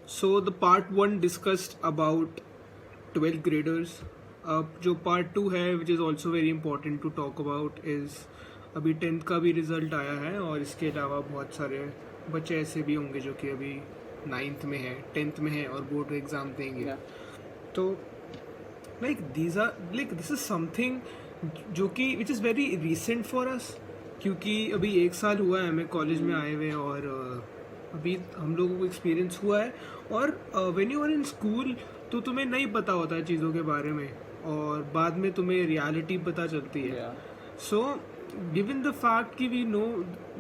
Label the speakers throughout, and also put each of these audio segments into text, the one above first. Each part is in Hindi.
Speaker 1: So the part one discussed about 12th graders. अब जो part टू है which is also very important to talk about is अभी 10th का भी रिजल्ट आया है और इसके अलावा बहुत सारे बच्चे ऐसे भी होंगे जो कि अभी 9th में है 10th में है और बोर्ड एग्ज़ाम देंगे. तो दिस इज समथिंग जो कि which is very recent for us, क्योंकि अभी 1 साल हुआ है हमें कॉलेज में आए हुए और अभी हम लोगों को एक्सपीरियंस हुआ है. और when you are in school तो तुम्हें नहीं पता होता है चीज़ों के बारे में और बाद में तुम्हें रियलिटी पता चलती है. सो गिवन द फैक्ट कि we know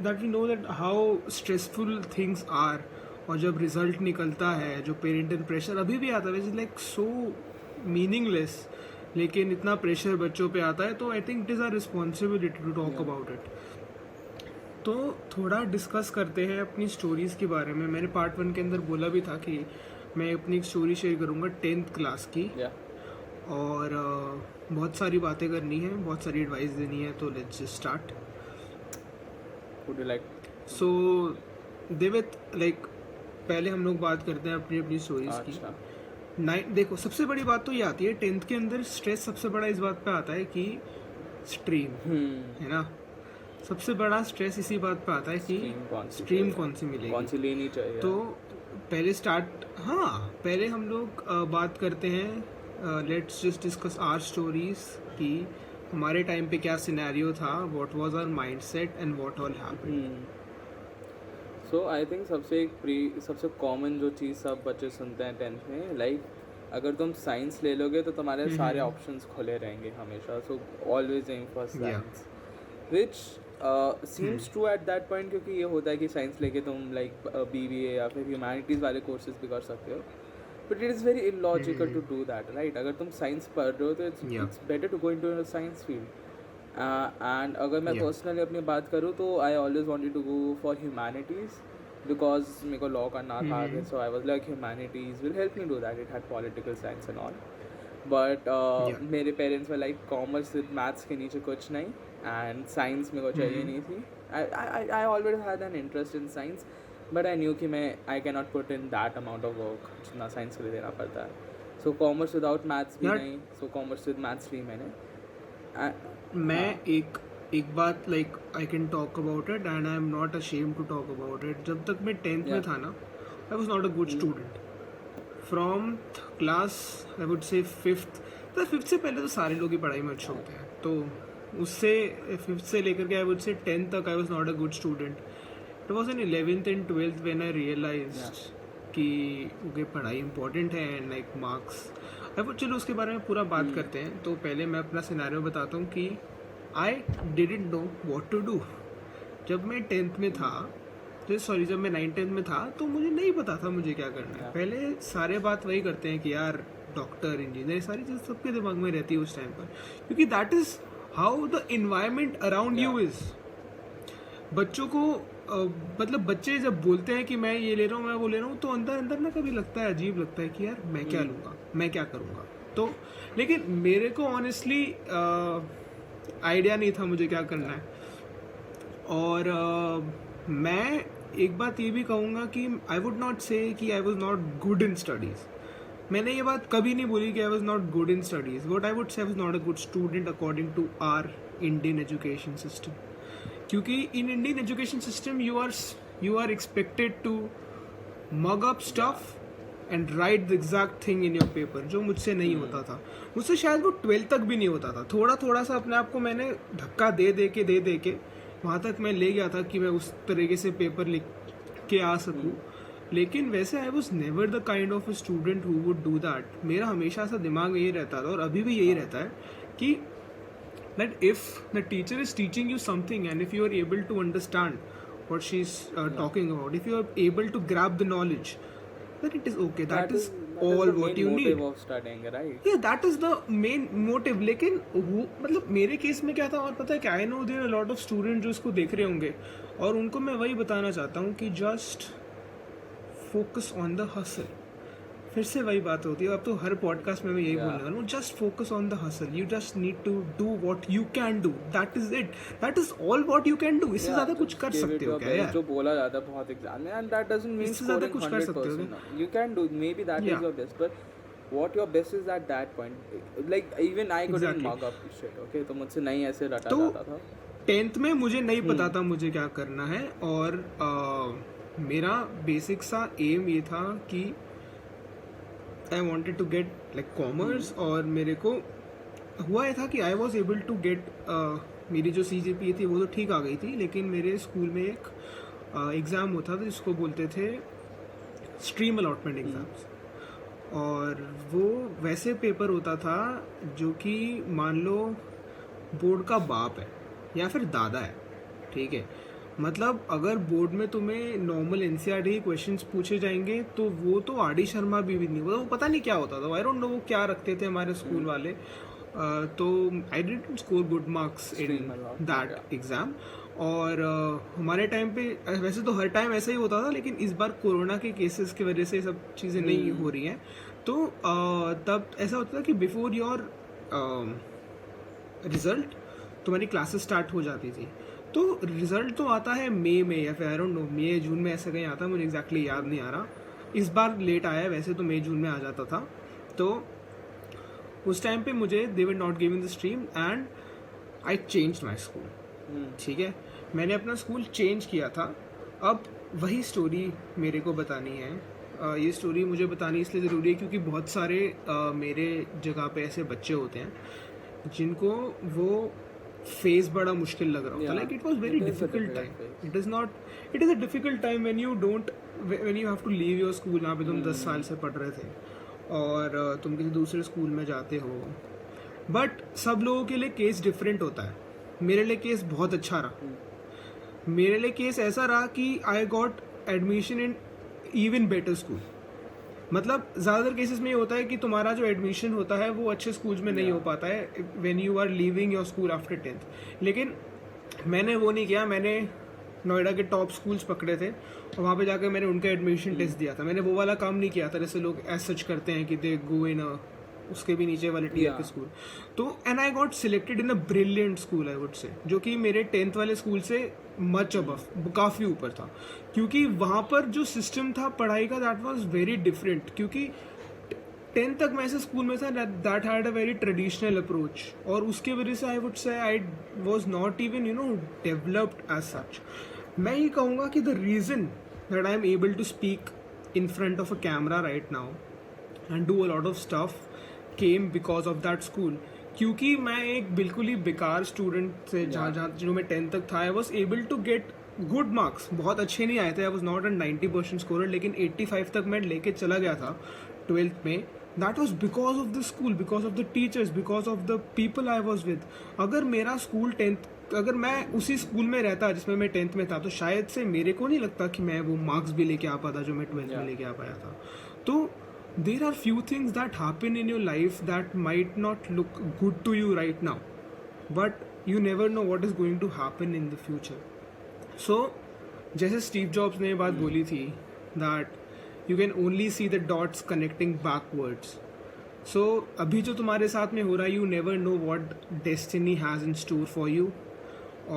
Speaker 1: that how stressful things are, और जब रिजल्ट निकलता है जो पेरेंटल प्रेशर अभी भी आता है which is like so meaningless, लेकिन इतना प्रेशर बच्चों पे आता है, तो I think it is our responsibility to talk about it. तो थोड़ा डिस्कस करते हैं अपनी स्टोरीज़ के बारे में. मैंने पार्ट 1 के अंदर बोला भी था कि मैं अपनी एक स्टोरी शेयर करूँगा 10th क्लास की. और बहुत सारी बातें करनी है, बहुत सारी एडवाइस देनी है, तो let's just start.
Speaker 2: Would you like?
Speaker 1: सो देवित, पहले हम लोग बात करते हैं अपनी अपनी स्टोरीज़ की. देखो, सबसे बड़ी बात तो ये आती है 10th के अंदर स्ट्रेस सबसे बड़ा इस बात पे आता है कि स्ट्रीम है ना. सबसे बड़ा स्ट्रेस इसी बात पे आता है कि स्ट्रीम कौन सी मिलेगी,
Speaker 2: कौन सी लेनी चाहिए.
Speaker 1: तो पहले हम लोग बात करते हैं. Let's just discuss our stories कि हमारे टाइम पे क्या सिनेरियो था, what was our mindset and what all happened.
Speaker 2: So I think सबसे कॉमन जो चीज़ सब बच्चे सुनते हैं 10th में, अगर तुम साइंस ले लोगे तो तुम्हारे सारे ऑप्शंस खुले रहेंगे हमेशा. So always aim for science, which seems true at that point, क्योंकि ये होता है कि साइंस लेके तुम BBA या फिर ह्यूमैनिटीज़ वाले कोर्सेज भी कर सकते हो. But it is very illogical to do that, right. अगर तुम साइंस पढ़ रहे हो तो it's better to go into science field. And अगर मैं पर्सनली अपनी बात करूँ तो I always wanted to go for humanities because मेरे को लॉ करना था आगे. So I was like humanities will help me do that. It had political science and all. But मेरे पेरेंट्स में कॉमर्स विद मैथ्स के नीचे कुछ नहीं, एंड साइंस मेरे को चाहिए नहीं थी. I always had an interest in science, but I knew कि I can not put in that amount of work जितना साइंस के लिए देना पड़ता है. सो कॉमर्स विदाउट मैथ्स भी नहीं, सो कॉमर्स विद मैथ्स ली मैंने.
Speaker 1: मैं एक बात I can talk about it and I am not ashamed to talk about it. जब तक मैं 10th में था ना, I was not a good student. From class I would say 5th से पहले तो सारे लोग ही पढ़ाई में अच्छे होते हैं, तो उससे 5th से लेकर के आई वुड से 10th तक I was not a good student. It was in 11th and 12th when I realised कि ओके, पढ़ाई इंपॉर्टेंट है एंड मार्क्स. चलो उसके बारे में पूरा बात करते हैं. तो पहले मैं अपना सिनेरियो बताता हूँ कि I didn't know what to do. जब मैं 10th में था, जब मैं 9th में था तो मुझे नहीं पता था मुझे क्या करना है. पहले सारे बात वही करते हैं कि यार डॉक्टर, इंजीनियर, सारी चीज़ सबके दिमाग में रहती है उस टाइम पर, क्योंकि that is how the environment around you is. बच्चों को बच्चे जब बोलते हैं कि मैं ये ले रहा हूँ, मैं वो ले रहा हूँ, तो अंदर ना कभी लगता है, अजीब लगता है कि यार मैं क्या लूँगा, मैं क्या करूँगा. तो लेकिन मेरे को ऑनेस्टली आइडिया नहीं था मुझे क्या करना है. और मैं एक बात ये भी कहूँगा कि आई वुड नॉट से कि I was not good in studies. मैंने ये बात कभी नहीं बोली कि I was not good in studies. What I would say I was not a good student according to our Indian education system. क्योंकि in Indian education system you are expected to mug up stuff and write the exact thing in your paper, जो मुझसे नहीं होता था. मुझसे शायद वो 12th तक भी नहीं होता था. थोड़ा सा अपने आप को मैंने धक्का दे दे के वहाँ तक मैं ले गया था कि मैं उस तरीके से पेपर लिख के आ सकूँ. लेकिन वैसे I was never the kind of a student who would do that. मेरा हमेशा सा दिमाग यही रहता था और अभी भी यही रहता है कि that if the teacher is teaching you something and if you are able to understand what she's talking about, if you are able to grab the knowledge, then it is okay. That is all what you need.
Speaker 2: Of studying, right?
Speaker 1: Yeah, that is the main motive. लेकिन वो मेरे केस में क्या था और पता है क्या, I know there are a lot of students जो इसको देख रहे होंगे और उनको मैं वही बताना चाहता हूँ कि just focus on the hustle. फिर से वही बात होती है, अब तो हर पॉडकास्ट में मैं यही
Speaker 2: Yeah.
Speaker 1: बोलने वाला हूँ, just focus on the hustle, you just need to do what you can do, that is it, that is all what you can do, इससे ज्यादा कुछ कर सकते हो क्या यार?
Speaker 2: जो बोला जाता है बहुत एग्जाम में, एंड दैट डजंट मीन
Speaker 1: इससे ज्यादा
Speaker 2: स्कोरिंग
Speaker 1: कुछ कर सकते हो
Speaker 2: 100%. You can do, maybe that is
Speaker 1: Yeah.
Speaker 2: your best, but what your best is at that point. Like even I couldn't
Speaker 1: Exactly.
Speaker 2: mug up shit. Okay, तो मुझसे नहीं ऐसे रटा
Speaker 1: तो
Speaker 2: जाता था.
Speaker 1: 10th में मुझे नहीं पता था मुझे क्या करना है, और मेरा बेसिक सा एम ये था कि I wanted to get like commerce, और मेरे को हुआ ये था कि I was able to get, मेरी जो CGPA थी वो तो ठीक आ गई थी, लेकिन मेरे स्कूल में एक एग्ज़ाम होता था जिसको बोलते थे स्ट्रीम अलॉटमेंट एग्ज़ाम्स, और वो वैसे पेपर होता था जो कि मान लो बोर्ड का बाप है या फिर दादा है, ठीक है, मतलब अगर बोर्ड में तुम्हें नॉर्मल NCERT क्वेश्चंस पूछे जाएंगे तो वो तो RD शर्मा भी नहीं, वो पता नहीं क्या होता था, आई डोंट नो वो क्या रखते थे हमारे स्कूल वाले, तो I didn't score good marks in that exam, और हमारे टाइम पे वैसे तो हर टाइम ऐसा ही होता था, लेकिन इस बार कोरोना के केसेस की वजह से सब चीज़ें नहीं हो रही हैं, तो तब ऐसा होता था कि बिफोर योर रिजल्ट तुम्हारी क्लासेस स्टार्ट हो जाती थी, तो रिजल्ट तो आता है मई में या फिर आई डोंट नो मई जून में, ऐसा कहीं आता है, मुझे एग्जैक्टली याद नहीं आ रहा, इस बार लेट आया है, वैसे तो मई जून में आ जाता था, तो उस टाइम पे मुझे they were not giving the stream and I changed my school, ठीक है, मैंने अपना स्कूल चेंज किया था। अब वही स्टोरी मेरे को बतानी है, ये स्टोरी मुझे बतानी इसलिए ज़रूरी है क्योंकि बहुत सारे मेरे जगह पे ऐसे बच्चे होते हैं जिनको वो फेस बड़ा मुश्किल लग रहा होता है, like it was very difficult time, it is a difficult time when you have to leave your school, जहाँ पे तुम 10 साल से पढ़ रहे थे और तुम किसी दूसरे स्कूल में जाते हो, बट सब लोगों के लिए केस डिफरेंट होता है, मेरे लिए केस बहुत अच्छा रहा, मेरे लिए केस ऐसा रहा कि I got admission in even better school, मतलब ज़्यादातर केसेस में ये होता है कि तुम्हारा जो एडमिशन होता है वो अच्छे स्कूल्स में नहीं हो पाता है when you are leaving your school after 10th, लेकिन मैंने वो नहीं किया, मैंने नोएडा के टॉप स्कूल्स पकड़े थे और वहाँ पे जाकर मैंने उनका एडमिशन टेस्ट दिया था, मैंने वो वाला काम नहीं किया था जैसे लोग एज सच करते हैं कि दे गो इन उसके भी नीचे वाले टीयर के स्कूल, तो and I got selected in a brilliant school I would से, जो कि मेरे 10th वाले स्कूल से मच अबव, काफ़ी ऊपर था, क्योंकि वहाँ पर जो सिस्टम था पढ़ाई का दैट वाज वेरी डिफरेंट, क्योंकि 10th तक मैं ऐसे स्कूल में था that had a very traditional approach, और उसके वजह से I would say I was not even developed as such. मैं ये कहूँगा कि the reason that I am able to speak in front of a camera right now and do a lot of stuff came because of that school, क्योंकि मैं एक बिल्कुल ही बेकार स्टूडेंट से जहाँ जो मैं 10th तक था, I was able to get good marks, बहुत अच्छे नहीं आए थे, I was not an 90% scorer, लेकिन 85 तक मैं लेके चला गया था 12th में, that was because of the school, because of the teachers, because of the people I was with. अगर मेरा स्कूल 10th, अगर मैं उसी स्कूल में रहता जिसमें मैं 10th में था, तो शायद से मेरे को नहीं लगता कि मैं वो मार्क्स भी लेके आ पाता जो मैं 12th में लेके आ पाया था। तो there are few things that happen in your life that might not look good to you right now, but you never know what is going to happen in the future. So जैसे स्टीव जॉब्स ने ये बात बोली थी that you can only see the dots connecting backwards. So अभी जो तुम्हारे साथ में हो रहा है, you never know what destiny has in store for you.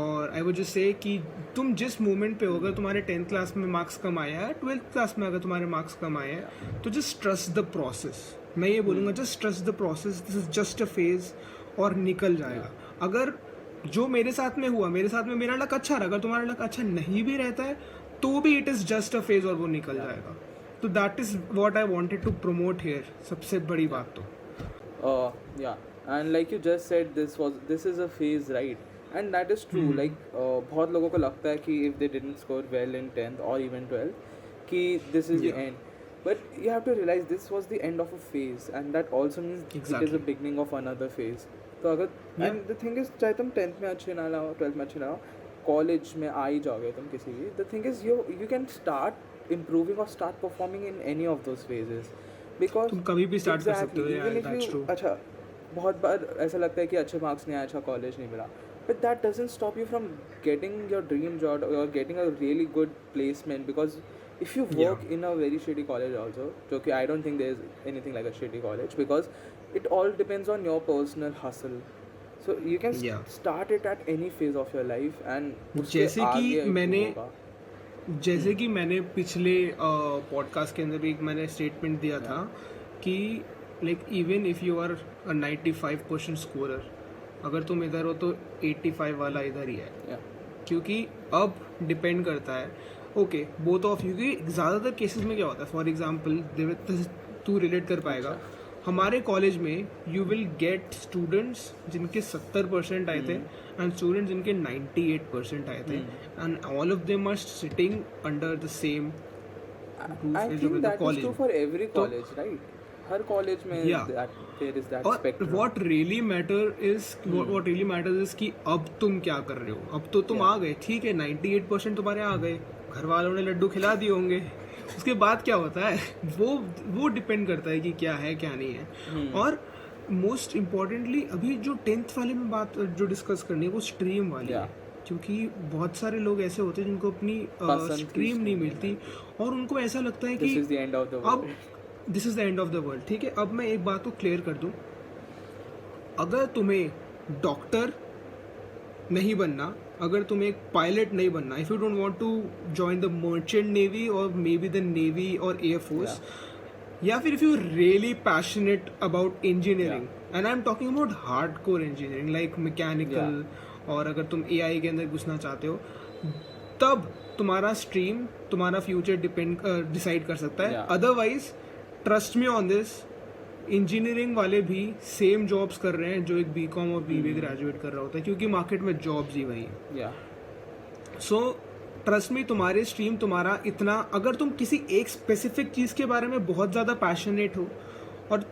Speaker 1: और आई वुड जस्ट से कि तुम जिस मोमेंट पे हो, अगर तुम्हारे 10th क्लास में मार्क्स कम आया है, 12th क्लास में अगर तुम्हारे मार्क्स कम आए हैं, तो जस्ट ट्रस्ट द प्रोसेस, मैं ये बोलूँगा just trust the process, this is just a phase और निकल जाएगा। अगर जो मेरे साथ में हुआ, मेरे साथ में मेरा लक अच्छा रहा, अगर तुम्हारा लक अच्छा नहीं भी रहता है तो भी it is just a phase और वो निकल जाएगा। तो that is what I wanted to promote here, सबसे बड़ी बात तो
Speaker 2: या and like you just said this is a phase, right? And that is true, like बहुत लोगों को लगता है कि if they didn't score well in 10th और इवन 12th कि this is the end, but you have to realise this was the end of a phase and that also means it is the beginning of another phase. तो अगर एंड द थिंग इज, चाहे तुम 10th में अच्छे ना लाओ, 12th में अच्छे ना लाओ, कॉलेज में आ ही जाओगे तुम किसी भी, the thing is you can start improving और start performing in any of those phases, because
Speaker 1: तुम कभी भी स्टार्ट कर सकते हो यार, दैट्स ट्रू।
Speaker 2: अच्छा, बहुत बार ऐसा लगता है कि अच्छे मार्क्स नहीं आए, अच्छा कॉलेज नहीं मिला, but that doesn't stop you from getting your dream job or getting a really good placement, because if you work in a very shitty college also, okay, I don't think there is anything like a shitty college, because it all depends on your personal hustle. So you can
Speaker 1: Yeah.
Speaker 2: start it at any phase of your life, and उसके
Speaker 1: जैसे कि
Speaker 2: आगे
Speaker 1: मैंने
Speaker 2: होगा.
Speaker 1: जैसे कि मैंने पिछले पॉडकास्ट के अंदर भी एक मैंने स्टेटमेंट दिया था कि like even if you are a 95% scorer, अगर तुम इधर हो तो 85 वाला इधर ही है.
Speaker 2: Yeah.
Speaker 1: क्योंकि अब डिपेंड करता है ओके बोथ ऑफ यू. क्योंकि ज़्यादातर केसेस में क्या होता है, फॉर एग्जांपल तू रिलेट कर पाएगा, हमारे कॉलेज में यू विल गेट स्टूडेंट्स जिनके 70% आए थे एंड स्टूडेंट्स जिनके 98% आए थे, and all of them are sitting under the same
Speaker 2: I think that is true for every college, right? हर कॉलेज में there is that
Speaker 1: और
Speaker 2: spectrum.
Speaker 1: what really matters is कि अब तुम क्या कर रहे हो. अब तो तुम आ गए, ठीक है, 98% तुम्हारे आ गए, घर वालों ने लड्डू खिला दिए होंगे, उसके बाद क्या होता है वो डिपेंड करता है कि क्या है क्या नहीं है. और मोस्ट इम्पॉर्टेंटली अभी जो 10th वाले में बात जो डिस्कस करनी है वो स्ट्रीम वाली है. क्योंकि बहुत सारे लोग ऐसे होते हैं जिनको अपनी स्ट्रीम नहीं मिलती और उनको ऐसा लगता है कि
Speaker 2: This is the end of the
Speaker 1: अब
Speaker 2: world.
Speaker 1: This is the end of the world. ठीक है, अब मैं एक बात को क्लियर कर दूं, अगर तुम्हें डॉक्टर नहीं बनना, अगर तुम्हें एक पायलट नहीं बनना, if you don't want to join the merchant navy और मे बी द नेवी और एयरफोर्स, या फिर if you really passionate about engineering, and I am talking about hardcore engineering like mechanical, और अगर तुम एआई के अंदर घुसना चाहते हो, तब तुम्हारा स्ट्रीम तुम्हारा फ्यूचर डिसाइड कर सकता है. Otherwise trust me on this, engineering वाले भी सेम जॉब्स कर रहे हैं जो एक बीकॉम और बीबीए ग्रेजुएट कर रहा होता है, क्योंकि मार्केट में जॉब्स ही वही है. सो ट्रस्ट मी, तुम्हारे स्ट्रीम तुम्हारा इतना, अगर तुम किसी एक स्पेसिफिक चीज़ के बारे में बहुत ज़्यादा पैशनेट हो, और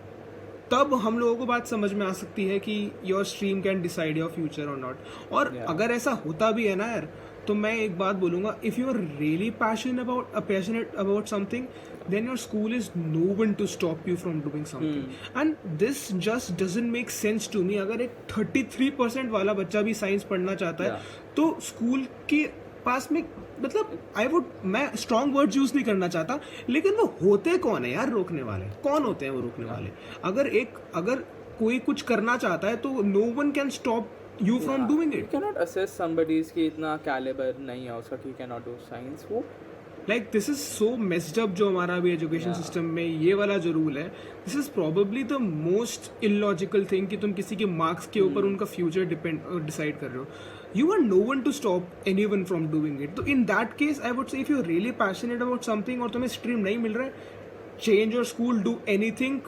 Speaker 1: तब हम लोगों को बात समझ में आ सकती है कि your stream can decide your future और नॉट. और अगर ऐसा होता भी है ना यार, तो मैं एक बात बोलूँगा, if you are really passionate about something, then your school is no one to stop you from doing something. And this just doesn't make sense to me. अगर एक 33% वाला बच्चा भी साइंस पढ़ना चाहता है, तो स्कूल के पास में, मतलब मैं स्ट्रॉन्ग वर्ड यूज नहीं करना चाहता, लेकिन वो होते कौन है यार रोकने वाले? कौन होते हैं वो रोकने वाले? अगर कोई कुछ करना चाहता है तो no one can stop you from doing it.
Speaker 2: You cannot assess somebody's कि इतना caliber नहीं है उसका कि cannot do science. वो
Speaker 1: like this is so messed up जो हमारा भी एजुकेशन सिस्टम में ये वाला जो रूल है, this is probably the most illogical thing कि तुम किसी के मार्क्स के ऊपर उनका फ्यूचर डिसाइड कर रहे हो. You are no one to stop any one from doing it. तो in that case I would say if you are really passionate about something और तुम्हें स्ट्रीम नहीं मिल रहा है, change your school, do anything.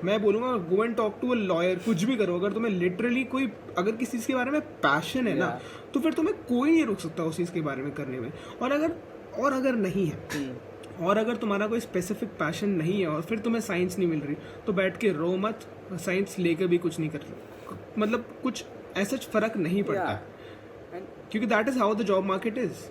Speaker 1: मैं बोलूँगा go and talk to a lawyer, कुछ भी करो. अगर तुम्हें लिटरली कोई अगर किसी चीज़ के बारे में पैशन है ना, तो फिर तुम्हें कोई नहीं रोक सकता उस चीज़ के बारे में करने में. और अगर नहीं है, और अगर तुम्हारा कोई स्पेसिफिक पैशन नहीं है और फिर तुम्हें साइंस नहीं मिल रही, तो बैठ के रो मत. साइंस लेकर भी कुछ नहीं कर, मतलब कुछ ऐसा फर्क नहीं पड़ता, क्योंकि that is how the job market is.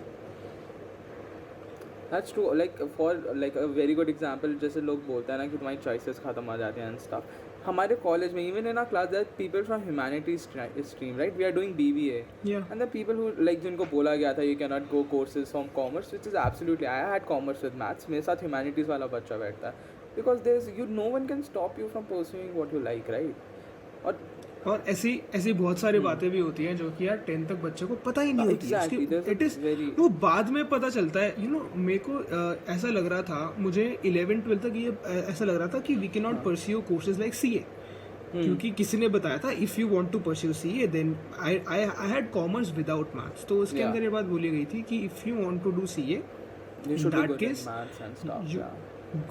Speaker 2: That's true. Like for like a very good example, जैसे लोग बोलते हैं ना कि तुम्हारी choices खत्म हो जाते हैं and stuff. हमारे कॉलेज में even in our class there are people from humanities stream, right? We are doing BBA.
Speaker 1: Yeah.
Speaker 2: And the people who like जिनको बोला गया था you cannot go courses from commerce, which is absolutely. I had commerce with maths. मेरे साथ humanities वाला बच्चा बैठता है. Because no one can stop you from pursuing what you like, right?
Speaker 1: और ऐसी बहुत सारी बातें भी होती हैं जो कि यार 10th तक बच्चे को पता ही नहीं होती. इट इज वो बाद में पता चलता है. मेरे को ऐसा लग रहा था, मुझे 11th-12th तक ये ऐसा लग रहा था कि we can not pursue courses like CA, क्योंकि किसी ने बताया था if you want to pursue CA then I had commerce without maths. तो उसके अंदर ये बात बोली गई थी कि if you want to do CA, in that case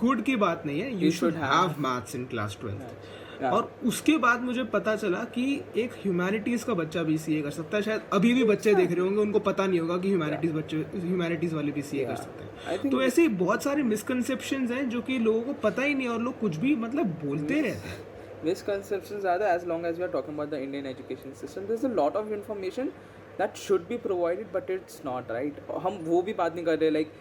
Speaker 1: good की बात नहीं है, you should have maths in class 12th. और उसके बाद मुझे पता चला कि एक ह्यूमैनिटीज़ का बच्चा भी CA कर सकता है. शायद अभी भी बच्चे देख रहे होंगे, उनको पता नहीं होगा कि ह्यूमैनिटीज़ वाले भी CA कर सकते हैं. तो ऐसे बहुत सारे मिसकंसेप्शंस हैं जो कि लोगों को पता ही नहीं, और लोग कुछ भी मतलब बोलते रहते हैं.
Speaker 2: Misconceptions are there. As long as we are talking about the Indian education system, there's a lot of information that should be provided, but it's not, right? हम वो भी बात नहीं कर रहे, like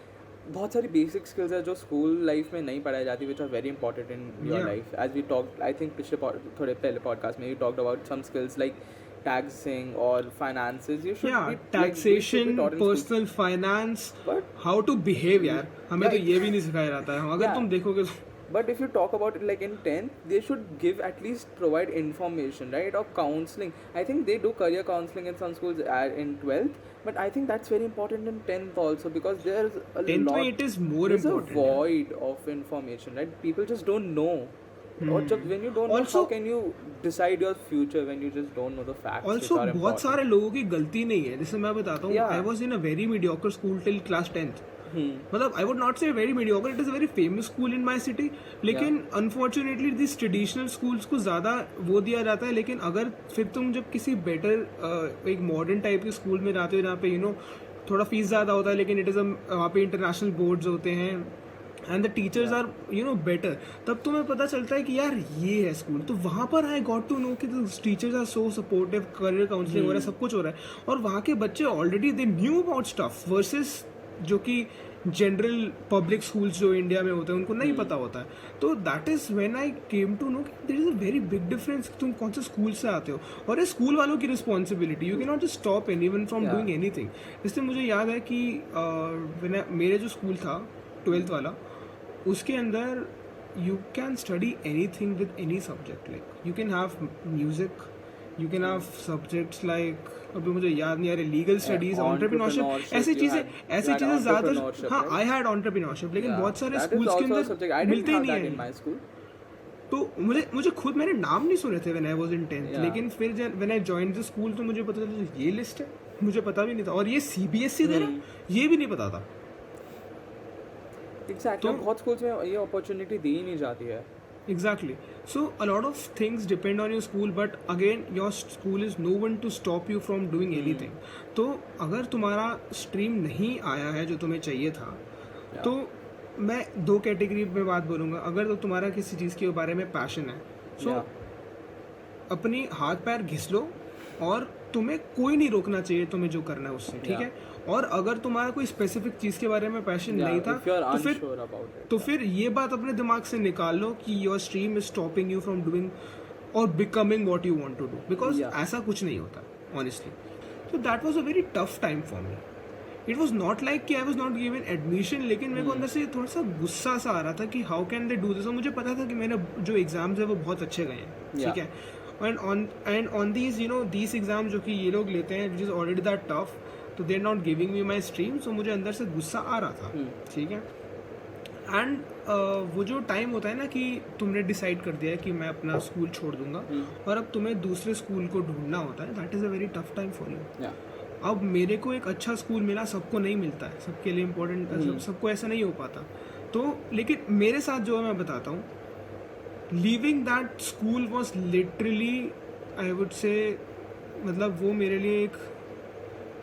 Speaker 2: बहुत सारी बेसिक स्किल्स है जो स्कूल लाइफ में नहीं पढ़ाई जाती, which are very important in your life. As we talk, I think पिछले थोड़े पहले पॉडकास्ट में we talked about some skills like taxing or finances, you should
Speaker 1: yeah,
Speaker 2: be like,
Speaker 1: taxation,
Speaker 2: taught in school.
Speaker 1: personal finance,
Speaker 2: But
Speaker 1: how to behave यार हमें
Speaker 2: Yeah,
Speaker 1: तो ये भी नहीं सिखाया जाता है अगर
Speaker 2: Yeah.
Speaker 1: तुम देखोगे तो
Speaker 2: But if you talk about it like in 10th, they should give at least provide information, right? Or counseling. I think they do career counseling in some schools in 12th, but I think that's very important in 10th also because there's a
Speaker 1: 10th
Speaker 2: lot.
Speaker 1: में it is more
Speaker 2: there's
Speaker 1: important,
Speaker 2: a void of information, right? People just don't know. Or just when you don't know,
Speaker 1: Also-
Speaker 2: how can you decide your future when you just don't know the facts?
Speaker 1: Also
Speaker 2: which are
Speaker 1: बहुत
Speaker 2: important?
Speaker 1: सारे लोगों की गलती नहीं है जैसे मैं बताता हूँ
Speaker 2: Yeah.
Speaker 1: I was in a very mediocre school till class 10th
Speaker 2: Hmm.
Speaker 1: मतलब आई वुड नॉट से very mediocre it is a very famous school in my city लेकिन अनफॉर्चुनेटली दिस ट्रेडिशनल स्कूल्स को ज़्यादा वो दिया जाता है लेकिन अगर फिर तुम जब किसी बेटर एक मॉडर्न टाइप के स्कूल में जाते हो जहाँ पे थोड़ा फीस ज़्यादा होता है लेकिन इट इज़ वहाँ पे इंटरनेशनल बोर्ड्स होते हैं and the teachers are better तब तुम्हें पता चलता है कि यार ये है स्कूल तो वहाँ पर आई गॉट टू नो कि teachers are so supportive career counselling हो रहा है सब कुछ हो रहा है और वहाँ के बच्चे already they knew about stuff versus जो कि जनरल पब्लिक स्कूल्स जो इंडिया में होते हैं उनको नहीं पता होता है तो that is when I came to know कि there is a very big difference तुम कौन से स्कूल से आते हो और ये स्कूल वालों की responsibility you can not just stop anyone from doing anything इसलिए मुझे याद है कि मेरे जो स्कूल था 12th वाला उसके अंदर you can study anything with any subject like you can have music you can have subjects like अभी मुझे याद नहीं आ रहे लीगल स्टडीज एंटरप्रेन्योरशिप ऐसी चीजें ज्यादा हाँ आई हैड एंटरप्रेन्योरशिप लेकिन बहुत सारे स्कूल्स के अंदर मिलते ही नहीं है तो मुझे खुद मैंने नाम नहीं सुने थे when I was in 10th लेकिन फिर when I joined the school तो मुझे पता चला ये लिस्ट है मुझे पता भी नहीं था और ये सीबीएसई दे रहा ये भी नहीं पता था
Speaker 2: एग्जैक्टली बहुत स्कूल्स में ये अपॉर्चुनिटी दी ही नहीं जाती है
Speaker 1: Exactly. So a lot of things depend on your school, but again, your school is no one to stop you from doing anything. तो अगर तुम्हारा स्ट्रीम नहीं आया है जो तुम्हें चाहिए था तो मैं 2 कैटेगरी में बात बोलूँगा अगर तो तुम्हारा किसी चीज़ के बारे में पैशन है सो अपनी हाथ पैर घिस लो और तुम्हें कोई नहीं रोकना चाहिए तुम्हें जो करना है उससे ठीक है और अगर तुम्हारा कोई स्पेसिफिक चीज़ के बारे में पैशन नहीं था तो फिर ये बात अपने दिमाग से निकाल लो कि your stream is stopping you from doing और becoming what you want to do because ऐसा कुछ नहीं होता ऑनेस्टली तो that was a very tough time for me it was not like कि I was not given admission लेकिन मेरे को अंदर से थोड़ा सा गुस्सा सा आ रहा था कि how can they do this और मुझे पता था कि मेरे जो एग्जाम्स है वो बहुत अच्छे गए हैं ठीक है and on these these exam जो कि ये लोग लेते हैं which is already that tough तो they are not giving me my stream so मुझे अंदर से गुस्सा आ रहा था ठीक है एंड वो जो टाइम होता है ना कि तुमने डिसाइड कर दिया है कि मैं अपना स्कूल छोड़ दूंगा और अब तुम्हें दूसरे स्कूल को ढूंढना होता है that is a very tough time for you अब मेरे को एक अच्छा स्कूल मिला सबको नहीं मिलता है सबके लिए इम्पोर्टेंट सबको ऐसा नहीं हो पाता तो लेकिन मेरे साथ जो है मैं बताता हूँ leaving that school was literally I would से मतलब वो मेरे लिए एक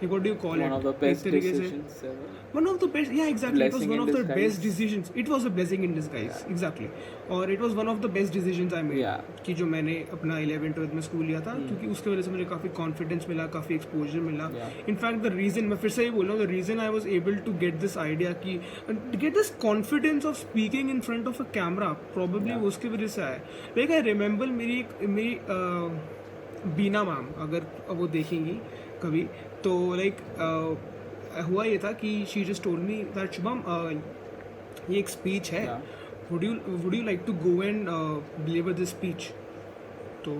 Speaker 1: what do you call
Speaker 2: one
Speaker 1: it?
Speaker 2: of the best decisions ever.
Speaker 1: One of the best, yeah, exactly.
Speaker 2: Blessing
Speaker 1: it was one of the
Speaker 2: disguise.
Speaker 1: best decisions. It was a blessing in disguise, exactly. और it was one of the best decisions I made. कि जो मैंने अपना 11th 12th में स्कूल लिया था क्योंकि उसके वजह से मुझे काफ़ी कॉन्फिडेंस मिला काफ़ी एक्सपोजर मिला इनफैक्ट द रीज़न मैं फिर से ही बोल रहा हूँ the reason I was able to get this idea कि get this confidence of speaking in front of a camera probably उसकी वजह से आया लाइक आई रिमेंबर मेरी बीना मैम अगर वो देखेंगी कभी तो लाइक हुआ ये था कि she just told me that Shubham ये एक स्पीच है would you like to go and deliver this speech तो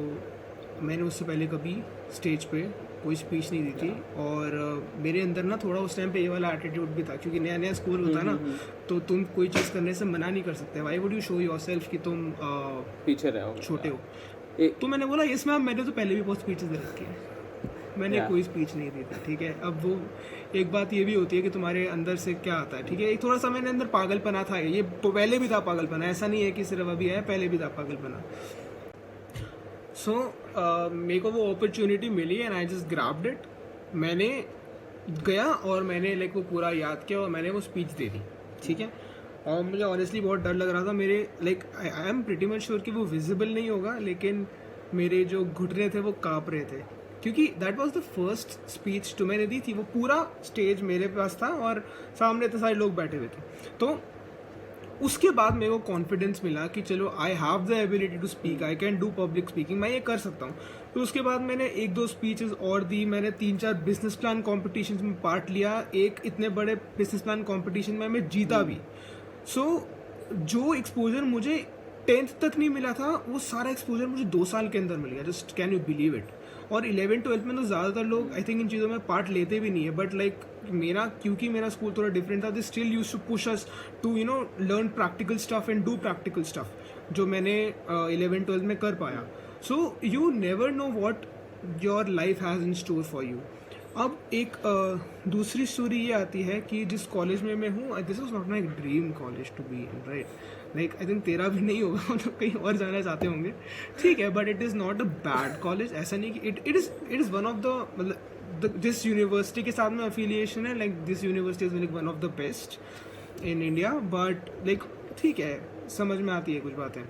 Speaker 1: मैंने उससे पहले कभी स्टेज पे कोई स्पीच नहीं दी थी और मेरे अंदर ना थोड़ा उस टाइम पे ये वाला एटीट्यूड भी था क्योंकि नया नया स्कूल होता है ना तो तुम कोई चीज़ करने से मना नहीं कर सकते why would you show yourself कि तुम
Speaker 2: पीछे रहो
Speaker 1: छोटे हो तो मैंने बोला यस मैम मैंने तो पहले भी बहुत स्पीचेस दे रखी है मैंने कोई स्पीच नहीं दी थी ठीक है अब वो एक बात ये भी होती है कि तुम्हारे अंदर से क्या आता है ठीक है एक थोड़ा सा मेरे अंदर पागलपना था ये पहले भी था पागलपना ऐसा नहीं है कि सिर्फ अभी है पहले भी था पागलपना सो मेरे को वो अपॉर्चुनिटी मिली and I just grabbed it मैंने गया और मैंने लाइक वो पूरा याद किया और मैंने वो स्पीच दे दी ठीक है और मुझे ऑनेस्टली बहुत डर लग रहा था मेरे like I am pretty much sure कि वो विजिबल नहीं होगा लेकिन मेरे जो घुटने थे वो काँप रहे थे क्योंकि that was the first speech जो मैंने दी थी वो पूरा स्टेज मेरे पास था और सामने इतने सारे लोग बैठे हुए थे तो उसके बाद मेरे को कॉन्फिडेंस मिला कि चलो I have the ability to speak, I can do public speaking, मैं ये कर सकता हूँ. तो उसके बाद मैंने 1-2 स्पीचेस और दी, मैंने 3-4 बिजनेस प्लान कॉम्पिटिशन में पार्ट लिया. एक इतने बड़े बिजनेस प्लान कॉम्पिटिशन में मैं जीता भी. सो जो एक्सपोजर मुझे 10th तक नहीं मिला था, वो सारा एक्सपोजर मुझे 2 साल के अंदर मिल गया. Just can you believe it. और 11th-12th में तो ज़्यादातर लोग आई थिंक इन चीज़ों में पार्ट लेते भी नहीं है, बट लाइक मेरा, क्योंकि मेरा स्कूल थोड़ा डिफरेंट था, they still used to push us to learn practical stuff and do practical stuff, जो मैंने 11th-12th में कर पाया. So you never know what your life has in store for you. अब एक दूसरी स्टोरी ये आती है कि जिस कॉलेज में मैं हूँ, this is not my dream college to be in, right. Like I think तेरा भी नहीं होगा, मतलब कहीं और जाना चाहते होंगे, ठीक है, but it is not a bad college. ऐसा नहीं कि it is one of the, मतलब जिस यूनिवर्सिटी के साथ में अफिलिएशन है, like this university is like one of the best in India, but like ठीक है, समझ में आती है कुछ बातें.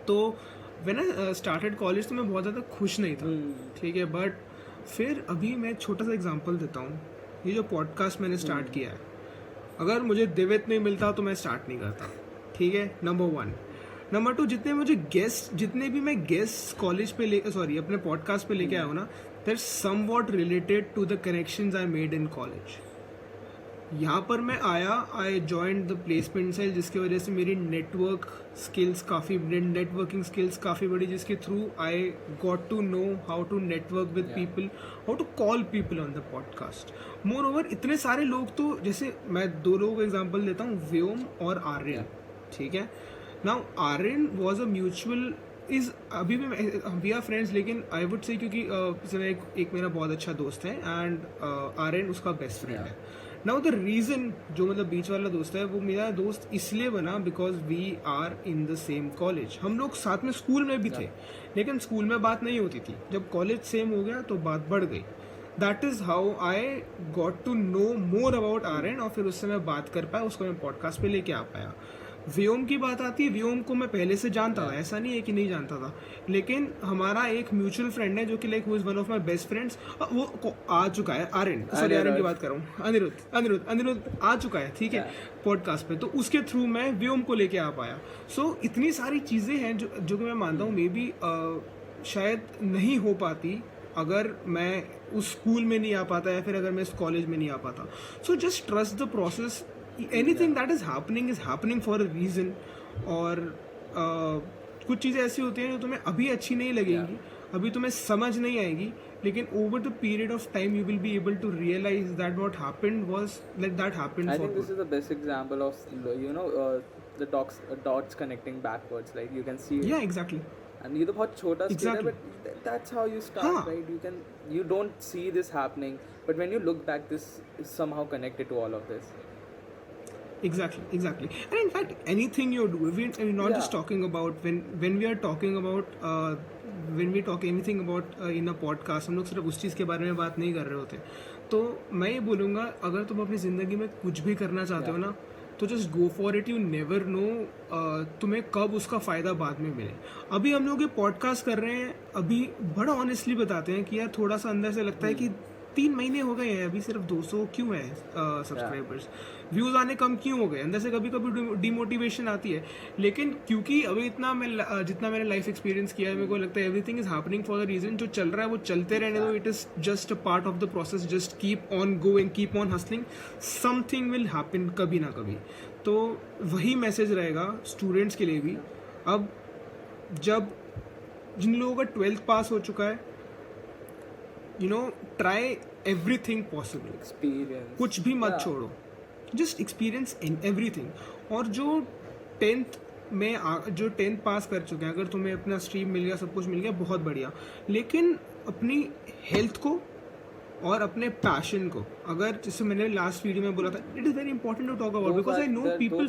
Speaker 1: तो व्हेन आई स्टार्टेड कॉलेज तो मैं बहुत ज़्यादा खुश नहीं था, ठीक है, बट फिर अभी मैं छोटा सा एग्जांपल देता हूँ. ये जो पॉडकास्ट मैंने स्टार्ट किया है, अगर मुझे दिव्यत नहीं मिलता तो मैं स्टार्ट नहीं करता, ठीक है, नंबर 1. नंबर 2, जितने भी मैं गेस्ट कॉलेज पे अपने पॉडकास्ट पे लेके आया हूँ ना, that somewhat related to the connections I made in college. यहाँ पर मैं आया, I joined the placement cell, जिसकी वजह से मेरी नेटवर्किंग स्किल्स काफ़ी बड़ी, जिसके through I got to know how to network with people, how to call people on the podcast. Moreover इतने सारे लोग, तो जैसे मैं 2 लोगों का एग्जांपल देता हूँ, व्योम और आर्यन, ठीक है. Now Aryan was a mutual, is अभी भी वी आर फ्रेंड्स, लेकिन आई वुड से, क्योंकि एक मेरा बहुत अच्छा दोस्त है एंड आर्यन उसका बेस्ट फ्रेंड है. नाउ द रीज़न, जो मतलब बीच वाला दोस्त है, वो मेरा दोस्त इसलिए बना because we are in the same college. हम लोग साथ में स्कूल में भी थे, लेकिन स्कूल में बात नहीं होती थी. जब कॉलेज सेम हो गया तो बात बढ़ गई. That is how I got to know more about Aryan, और फिर उससे मैं बात कर पाया, उसको मैं पॉडकास्ट पे लेके आ पाया. व्योम की बात आती है, व्योम को मैं पहले से जानता था, ऐसा नहीं है कि नहीं जानता था, लेकिन हमारा एक म्यूचुअल फ्रेंड है जो कि like who is one of my best friends, वो आ चुका है. आर्यन की बात कर रहा हूँ, अनिरुद्ध आ चुका है, ठीक है, पॉडकास्ट पे. तो उसके थ्रू मैं व्योम को लेके आ पाया. सो इतनी सारी चीज़ें हैं जो कि मैं मानता हूँ मे बी शायद नहीं हो पाती अगर मैं उस स्कूल में नहीं आ पाता, या फिर अगर मैं इस कॉलेज में नहीं आ पाता. So just trust the process. Anything that is happening for a reason. और कुछ चीज़ें ऐसी होती हैं जो तुम्हें अभी अच्छी नहीं लगेंगी, अभी तुम्हें समझ नहीं आएगी, लेकिन over the period of time you will be able to realize that what happened was like that happened
Speaker 2: I
Speaker 1: for
Speaker 2: think this
Speaker 1: good.
Speaker 2: is the best example of the dots connecting backwards, like you can see it.
Speaker 1: Yeah, exactly.
Speaker 2: And ये तो बहुत छोटा scale है,
Speaker 1: Exactly.
Speaker 2: but that's how you start,
Speaker 1: हाँ.
Speaker 2: right? You don't see this happening, but when you look back, this is somehow connected to all of this.
Speaker 1: Exactly. And in fact, anything you do, we're not just talking about when we are talking about when we talk anything about in a podcast, हम लोग सिर्फ उस चीज़ के बारे में बात नहीं कर रहे होते. तो मैं ये बोलूँगा, अगर तुम अपनी ज़िंदगी में कुछ भी करना चाहते हो ना, तो just go for it. You never no तुम्हें कब उसका फ़ायदा बाद में मिले. अभी हम लोग ये पॉडकास्ट कर रहे हैं, अभी बड़ा ऑनेस्टली बताते हैं कि यार थोड़ा सा अंदर से लगता है कि 3 महीने हो गए हैं, अभी सिर्फ 200 क्यों है सब्सक्राइबर्स, व्यूज़ आने कम क्यों हो गए, अंदर से कभी कभी डिमोटिवेशन आती है. लेकिन क्योंकि अभी जितना मैंने लाइफ एक्सपीरियंस किया है, मेरे को लगता है everything is happening for the reason. जो चल रहा है वो चलते रहने दो. It is just a part of the process. Just keep on going, keep on hustling, something will happen कभी ना कभी. तो वही मैसेज रहेगा स्टूडेंट्स के लिए भी. अब जब जिन लोगों का 12th पास हो चुका है, ट्राई एवरीथिंग पॉसिबल.
Speaker 2: Experience.
Speaker 1: कुछ भी मत छोड़ो, जस्ट एक्सपीरियंस इन एवरीथिंग. और जो 10th पास कर चुके हैं, अगर तुम्हें अपना स्ट्रीम मिल गया, सब कुछ मिल गया, बहुत बढ़िया. लेकिन अपनी हेल्थ को और अपने पैशन को, अगर जैसे मैंने लास्ट वीडियो में बोला था, it is very important to talk about, because I know people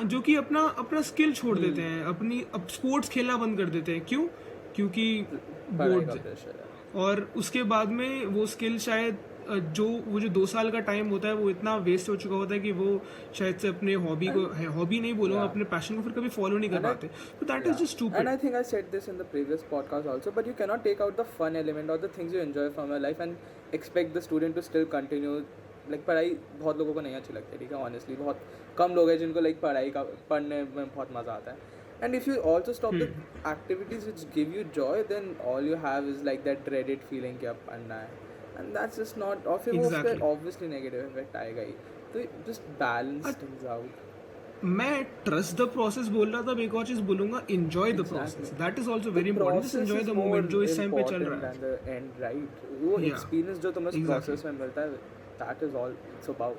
Speaker 1: जो कि अपना स्किल छोड़ देते हैं, अब स्पोर्ट्स खेलना बंद कर देते हैं. क्यों? क्योंकि बोर्ड, और उसके बाद में वो स्किल शायद जो 2 साल का टाइम होता है वो इतना वेस्ट हो चुका होता है कि वो शायद से अपने हॉबी नहीं बोलूँगा, अपने पैशन को फिर कभी फॉलो नहीं कर पाते. तो that is just stupid.
Speaker 2: And I think I said this in the previous podcast also, but you cannot take out the fun element or the things you enjoy from your life and expect the student to still continue like पढ़ाई बहुत लोगों को नहीं अच्छी लगती है, ठीक है, ऑनेस्टली बहुत कम लोग हैं जिनको लाइक पढ़ाई का पढ़ने में बहुत मज़ा आता है. And if you also stop the activities which give you joy, then all you have is like that dreaded feeling कि अब पढ़ना है, एंड दैट्स जस्ट नॉट. और फिर वो उसका
Speaker 1: Exactly.
Speaker 2: ऑब्वियसली नेगेटिव इफेक्ट आएगा ही. तो जस्ट बैलेंस थिंग्स आउट.
Speaker 1: मैं ट्रस्ट द प्रोसेस बोल रहा था, बिकॉज चीज बोलूंगा enjoy the process. That is also very important. Just enjoy the moment जो इस टाइम पे चल रहा है.
Speaker 2: एंड राइट, वो
Speaker 1: Yeah.
Speaker 2: एक्सपीरियंस जो तुम्हें
Speaker 1: Exactly.
Speaker 2: प्रोसेस में मिलता है, that is all it's about.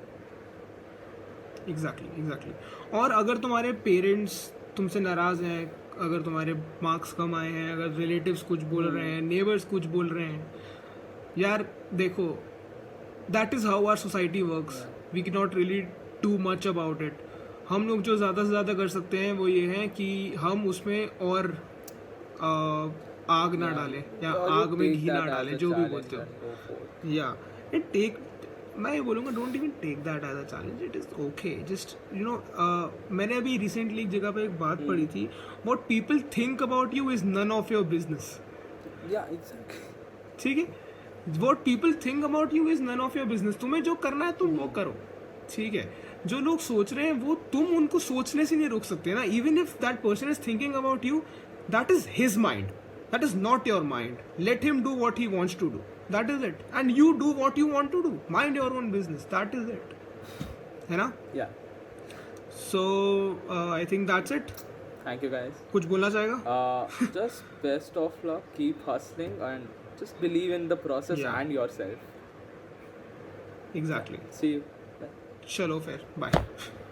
Speaker 1: Exactly. और अगर तुम्हारे पेरेंट्स तुमसे नाराज हैं, अगर तुम्हारे मार्क्स कम आए हैं, अगर रिलेटिव्स कुछ बोल रहे हैं, नेबर्स कुछ बोल रहे हैं, यार देखो, that is how our society works. We can not really do much about it. हम लोग जो ज़्यादा से ज़्यादा कर सकते हैं वो ये है कि हम उसमें और आग ना डालें या आग में घी ना डालें, जो भी बोलते हो. या इट टेक, मैं ये बोलूँगा, don't even take that as a challenge. It is okay. Just you know, मैंने अभी रिसेंटली एक जगह पे एक बात पढ़ी थी, what people think about you is none of your business.
Speaker 2: या एग्जैक्टली.
Speaker 1: ठीक है, what people think about you is none of your business. तुम्हें जो करना है तुम वो करो, ठीक है. जो लोग सोच रहे हैं वो तुम उनको सोचने से नहीं रोक सकते ना. Even if that person is thinking about you, that is his mind, that is not your mind. Let him do what he wants to do. That is it. And you do what you want to do. Mind your own business. That is it, है ना.
Speaker 2: या
Speaker 1: so I think that's it.
Speaker 2: Thank you guys.
Speaker 1: कुछ बोलना चाहेगा?
Speaker 2: Just best of luck, keep hustling, and just believe in the process
Speaker 1: Yeah.
Speaker 2: and yourself.
Speaker 1: Exactly.
Speaker 2: See you. Bye.
Speaker 1: चलो फिर बाय.